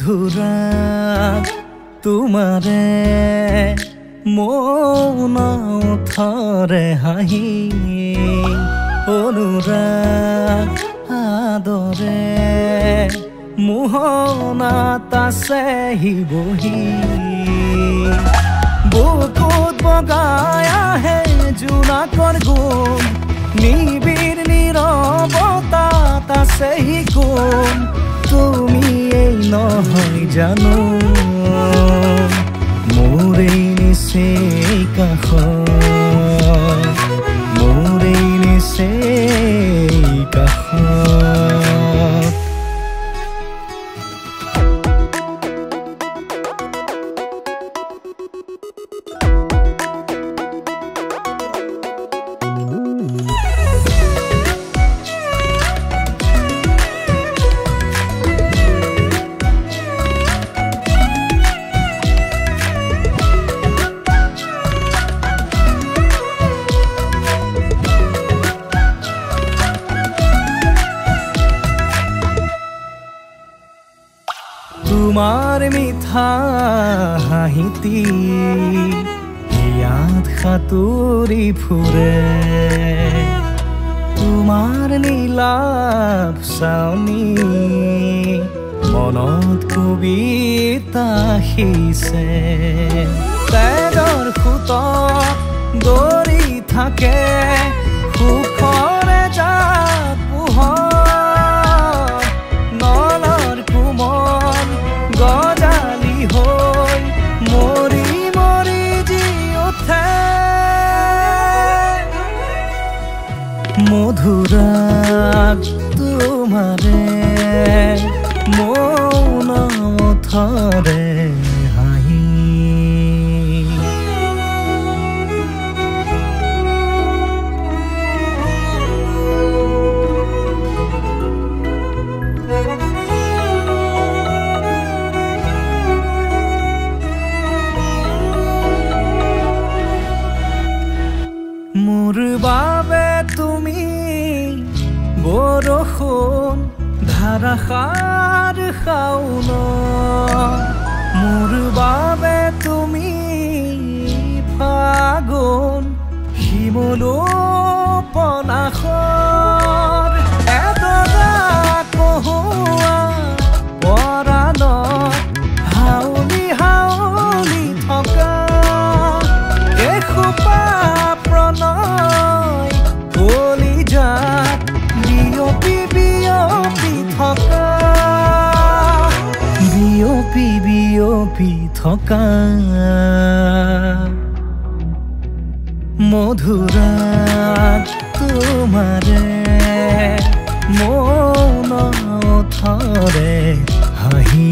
মধুৰাগ তোমাৰে মন থৰে হাহি অনুৰাগ আদৰে মোহনাত আছে বহি বুকুত বগাই আহে জোনাকৰ গুণ নিবিড় নীৰৱতাত আছে কোন তুমি এই নহয় জানো মোৰ এই নিচেই কাষত মোৰ এই নিচেই কাষত তোমাৰ মিঠা হাঁহিতি ইয়াত সাঁতুৰি ফুৰে তোমাৰ নীলাভ চাউনি মনত কবিতা সিঁচে তেজৰ সোঁতত দৌৰি থাকে সুখৰে জাত পোহৰ নলৰ কোমল গজালি হৈ মৰি মৰি জি উঠে মধুৰাগ তোমাৰে মন থৰে হাঁহি মোৰ বাবে তুমি বৰষুণ ধাৰাসাৰ শাওন মোৰ বাবে তুমি ফাগুন শিমলু পনাসৰ এডৰা কহুৱা পৰাণত হাউলি হাউলি থকা এসোপা প্ৰণয় কলিজাত বিয়পি বিয়পি থকা বিয়পি বিয়পি থকা মধুৰাগ তোমাৰে মন থৰে হাঁহি